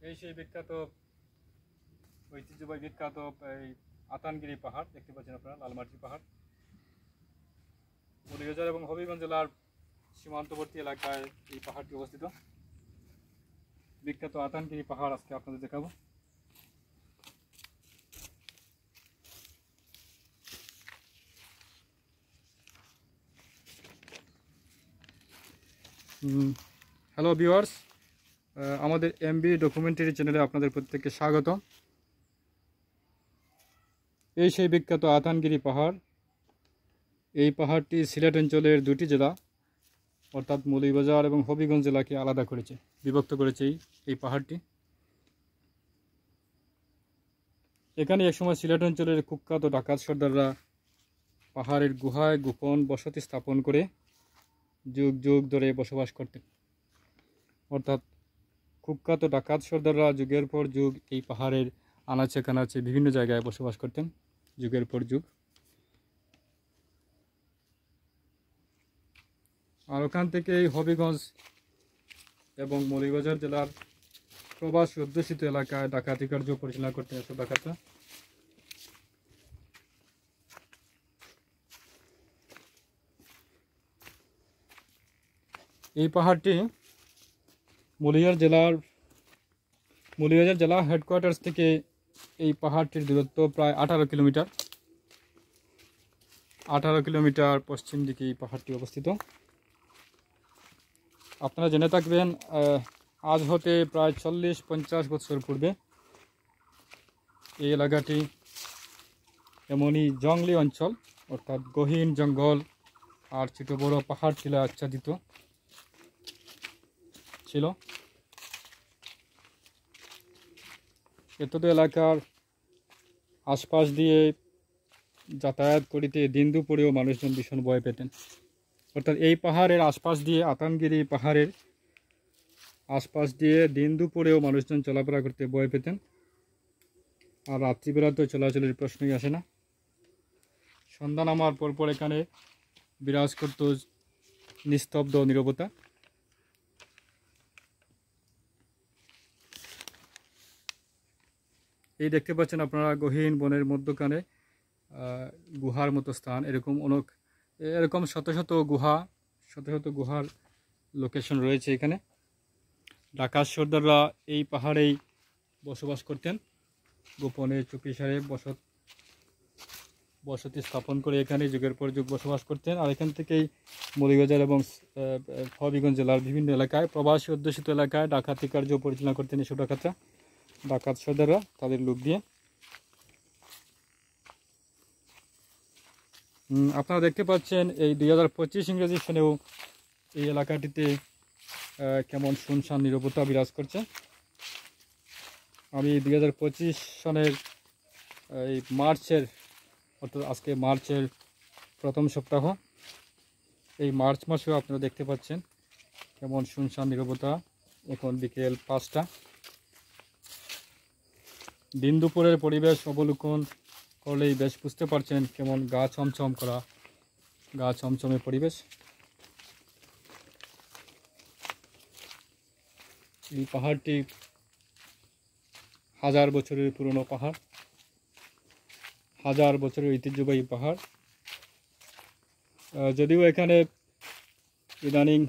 এই সেই বিখ্যাত ঐতিহ্যবাহী বিখ্যাত এই আতানগিরি পাহাড় দেখতে পাচ্ছেন আপনারা, লালমাটির পাহাড়। মৌলভীবাজার এবং হবিগঞ্জ জেলার সীমান্তবর্তী এলাকায় এই পাহাড়টি অবস্থিত। বিখ্যাত আতানগিরি পাহাড় আজকে আপনাদের দেখাবো। হ্যালো ভিউয়ার্স, আমাদের এমবি ডকুমেন্টারি চ্যানেলে আপনাদের প্রত্যেককে স্বাগত। এই সেই বিখ্যাত আতানগিরি পাহাড়। এই পাহাড়টি সিলেট অঞ্চলের দুটি জেলা অর্থাৎ মৌলভীবাজার এবং হবিগঞ্জ জেলাকে আলাদা করেছে, বিভক্ত করেছে এই পাহাড়টি। এখানে একসময় সিলেট অঞ্চলের কুখ্যাত ডাকাত সর্দাররা পাহাড়ের গুহায় গোপন বসতি স্থাপন করে যুগ যুগ ধরে বসবাস করতেন। অর্থাৎ কুখ্যাত ডাকাত সর্দাররা যুগের পর যুগ এই পাহাড়ের আনাচে কানাচে বিভিন্ন জায়গায় বসবাস করতেন যুগের পর যুগ। আর ওখান থেকে এই হবিগঞ্জ এবং মৌলভীবাজার জেলার প্রবাসী অধ্যুষিত এলাকায় ডাকাতি কার্য পরিচালনা করতেন এসব ডাকাতরা। এই পাহাড়টি মৌলভীবাজার জেলা হেডকোয়ার্টার্স থেকে এই পাহাড়টির দূরত্ব প্রায় 18 কিলোমিটার। 18 কিলোমিটার পশ্চিম দিকে এই পাহাড়টি অবস্থিত। আপনারা জেনে থাকবেন, আজ হতে প্রায় 40-50 বছর পূর্বে এই এলাকাটি এমনই জঙ্গলি অঞ্চল, অর্থাৎ গহীন জঙ্গল আর ছোট বড় পাহাড় টিলা আচ্ছাদিত ছিল। এতদ এলাকার আশপাশ দিয়ে যাতায়াত করিতে দিন দুপুরেও মানুষজন ভীষণ ভয় পেতেন। অর্থাৎ এই পাহাড়ের আশপাশ দিয়ে, আতানগিরি পাহাড়ের আশপাশ দিয়ে দিন দুপুরেও মানুষজন চলাফেরা করতে ভয় পেতেন। আর রাত্রিবেলা তো চলাচলের প্রশ্নই আসে না। সন্ধ্যা নামার পরপর এখানে বিরাজ করত নিস্তব্ধ নীরবতা। এই দেখতে পাচ্ছেন আপনারা গহীন বনের মধ্যখানে গুহার মতো স্থান। এরকম শত শত গুহার লোকেশন রয়েছে এখানে। ডাকাত সর্দাররা এই পাহাড়েই বসবাস করতেন, গোপনে চুপিসারে বসতি স্থাপন করে এখানে যুগের পর যুগ বসবাস করতেন। আর এখান থেকেই মৌলভীবাজার এবং হবিগঞ্জ জেলার বিভিন্ন এলাকায় প্রবাসী অধ্যুষিত এলাকায় ডাকাতি কার্য পরিচালনা করতেন এসব ডাকাত সর্দাররা তাদের লোক দিয়ে। আপনারা দেখতে পাচ্ছেন এই 2025 ইংরেজি সনেও এই এলাকাটিতে কেমন শুনশান নীরবতা বিরাজ করছে। আমি 2025 সনের এই অর্থাৎ আজকে মার্চের প্রথম সপ্তাহ, এই মার্চ মাসেও আপনারা দেখতে পাচ্ছেন কেমন শুনশান নীরবতা। এখন বিকেল 5টা। দিন দুপুরের পরিবেশ অবলোকন করলেই বেশ বুঝতে পারছেন কেমন গা ছমছমে পরিবেশ। এই পাহাড়টি 1000 বছরের পুরনো পাহাড়, 1000 বছরের ঐতিহ্যবাহী পাহাড়। যদিও এখানে ইদানিং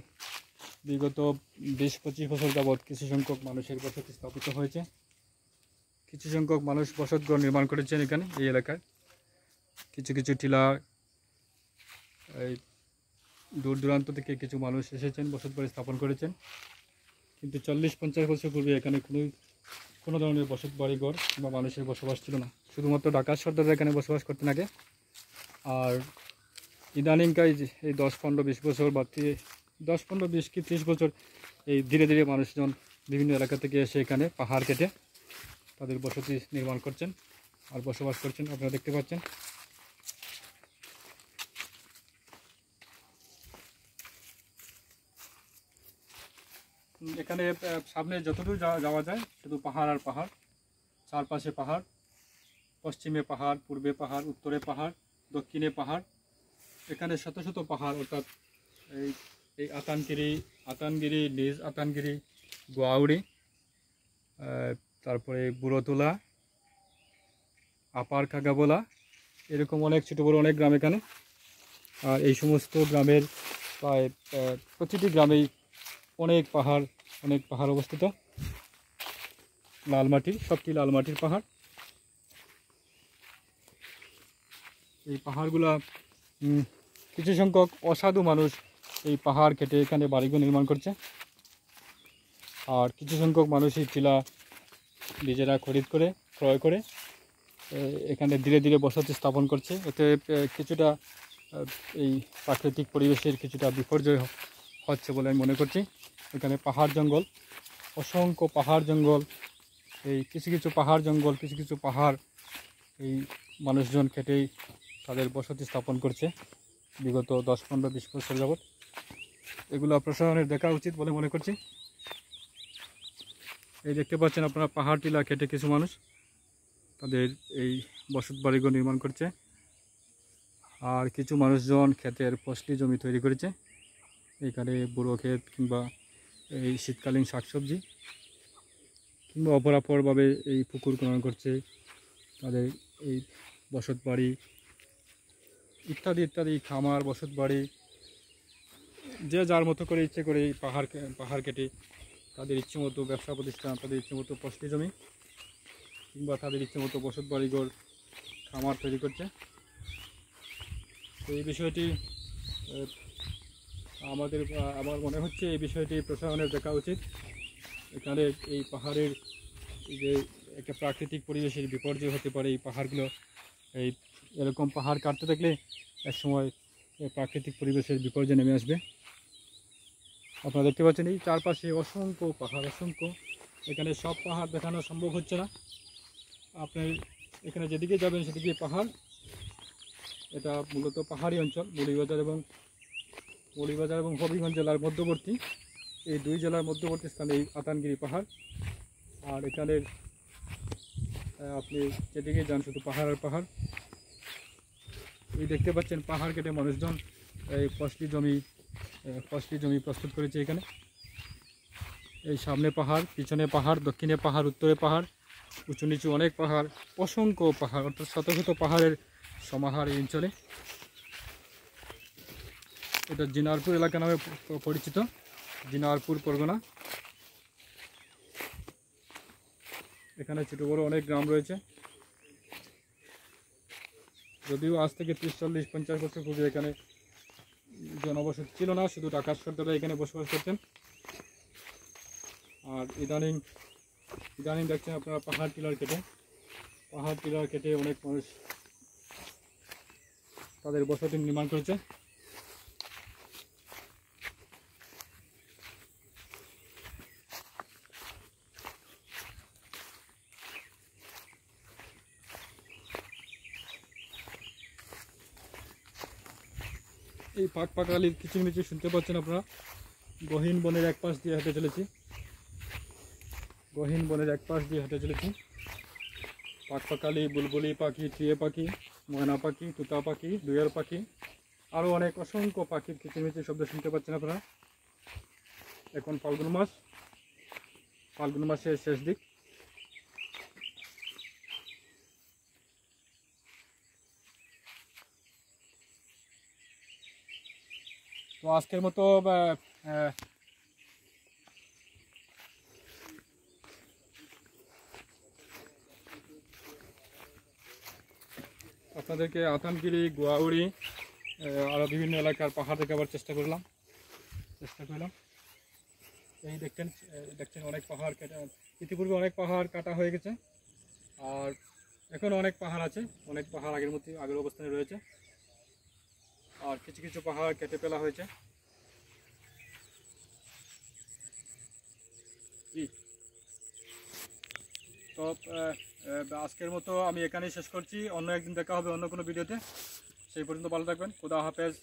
বিগত 20-25 বছর যাবৎ কিছু সংখ্যক মানুষের বসতি স্থাপিত হয়েছে। কিছু সংখ্যক মানুষ বসতঘর নির্মাণ করেছেন এখানে এই এলাকায়। কিছু কিছু টিলা, এই দূর দূরান্ত থেকে কিছু মানুষ এসেছেন, বসতবাড়ি স্থাপন করেছেন। কিন্তু 40-50 বছর পূর্বে এখানে কোনো ধরনের বসত বাড়িঘর বা মানুষের বসবাস ছিল না। শুধুমাত্র ডাকাত সর্দাররা এখানে বসবাস করতেন আগে। আর ইদানিংকাই এই 10-15-20 বছর বা 10-15-20 কি 30 বছর এই ধীরে ধীরে মানুষজন বিভিন্ন এলাকা থেকে এসে এখানে পাহাড় কেটে তাদের বসতি নির্মাণ করছেন আর বসবাস করছেন। আপনারা দেখতে পাচ্ছেন এখানে সামনে যতদূর যাওয়া যায় শুধু পাহাড় আর পাহাড়, চারপাশে পাহাড়, পশ্চিমে পাহাড়, পূর্বে পাহাড়, উত্তরে পাহাড়, দক্ষিণে পাহাড়। এখানে শত শত পাহাড়, অর্থাৎ এই আতানগিরি, নিজ আতানগিরি, গোয়াউড়ি তারপরে বুড়োতলা, আপার কাগাবলা, এরকম অনেক ছোটো বড়ো অনেক গ্রাম এখানে। আর এই সমস্ত গ্রামের প্রায় প্রতিটি গ্রামেই অনেক পাহাড় অবস্থিত, লাল মাটির, সবটি লাল মাটির পাহাড়। এই পাহাড়গুলা কিছু সংখ্যক অসাধু মানুষ এই পাহাড় কেটে এখানে বাড়িঘর নির্মাণ করছে, আর কিছু সংখ্যক মানুষ এই টিলা নিজেরা ক্রয় করে এখানে ধীরে ধীরে বসতি স্থাপন করছে। এতে কিছুটা এই প্রাকৃতিক পরিবেশের কিছুটা বিপর্যয় হচ্ছে বলে আমি মনে করছি। এখানে পাহাড় জঙ্গল, অসংখ্য পাহাড় জঙ্গল, এই কিছু কিছু পাহাড় এই মানুষজন কেটেই তাদের বসতি স্থাপন করছে বিগত 10-15-20 বছর যাবৎ। এগুলো প্রশাসনের দেখা উচিত বলে মনে করছি। এই দেখতে পাচ্ছেন আপনারা পাহাড় টিলা কেটে কিছু মানুষ তাদের এই বসত বাড়িঘর নির্মাণ করছে, আর কিছু মানুষজন ক্ষেতের ফসলি জমি তৈরি করেছে। এখানে বুড়ো ক্ষেত কিংবা এই শীতকালীন শাকসবজি কিংবা অপরাপরভাবে এই পুকুর খনন করছে, তাদের এই বসত বাড়ি ইত্যাদি খামার, বসত বাড়ি, যে যার মতো করে ইচ্ছে করে এই পাহাড় কেটে তাদের ইচ্ছে মতো ব্যবসা প্রতিষ্ঠান, তাদের ইচ্ছে মতো ফসলি জমি কিংবা তাদের ইচ্ছে মতো বসত বাড়িঘর, খামার তৈরি করছে। তো এই বিষয়টি আমার মনে হচ্ছে এই বিষয়টি প্রশাসনের দেখা উচিত। এখানে এই পাহাড়ের যে একটা প্রাকৃতিক পরিবেশের বিপর্যয় হতে পারে, এই পাহাড়গুলো এই এরকম পাহাড় কাটতে থাকলে একসময় প্রাকৃতিক পরিবেশের বিপর্যয় নেমে আসবে। আপনারা দেখতে পাচ্ছেন এই চারপাশে অসংখ্য পাহাড়, এখানে সব পাহাড় দেখানো সম্ভব হচ্ছে না। আপনি এখানে যেদিকে যাবেন সেদিকে পাহাড়। এটা মূলত পাহাড়ি অঞ্চল, মৌলভীবাজার এবং হবিগঞ্জ জেলার মধ্যবর্তী, এই দুই জেলার মধ্যবর্তী স্থানে এই আতানগিরি পাহাড়। আর এখানের আপনি যেদিকে যান শুধু পাহাড় আর পাহাড়। এই দেখতে পাচ্ছেন পাহাড় কেটে মানুষজন এই ফসলি জমি প্রস্তুত করেছে এখানে। এই সামনে পাহাড়, পিছনে পাহাড়, দক্ষিণে পাহাড়, উত্তরে পাহাড়, উঁচু নিচু অনেক পাহাড়, অসংখ্য পাহাড়, অর্থাৎ শত শত পাহাড়ের সমাহার এই অঞ্চলে। এটা জিনারপুর এলাকা নামে পরিচিত, জিনারপুর পরগনা। এখানে ছোটো বড়ো অনেক গ্রাম রয়েছে, যদিও আজ থেকে 30-40-50 বছর পূর্বে এখানে জনবসতি ছিল না, শুধু টাকার সর্দাররা এখানে বসবাস করতেন। আর ইদানিং দেখছেন আপনারা পাহাড় টিলার কেটে অনেক মানুষ তাদের বসতি নির্মাণ করেছে। এই পাকপাকালির কিচিরমিচির শুনতে পাচ্ছেন আপনারা। গহীন বনের এক পাশ দিয়ে হেঁটে চলেছি, পাকপাকালি, বুলবুলি পাখি, টিয়ে পাখি, ময়না পাখি, তুতা পাখি, দুয়ের পাখি, আরও অনেক অসংখ্য পাখির কিচিরমিচির শব্দ শুনতে পাচ্ছেন আপনারা। এখন ফাল্গুন মাসের শেষ দিক। তো আজকের মতো আপনাদেরকে আতানগিরি, গোয়াউড়ি, আরও বিভিন্ন এলাকার পাহাড় দেখাবার চেষ্টা করলাম। এই দেখছেন অনেক পাহাড় ইতিপূর্বে অনেক পাহাড় কাটা হয়ে গেছে, আর এখন অনেক পাহাড় আছে, অনেক পাহাড় আগের অবস্থানে রয়েছে, আর কিছু কিছু পাহাড় কেটে ফেলা হয়েছে। তো আজকের মতো আমি এখানেই শেষ করছি। অন্য একদিন দেখা হবে অন্য কোনো ভিডিওতে। সেই পর্যন্ত ভালো থাকবেন। খোদা হাফেজ।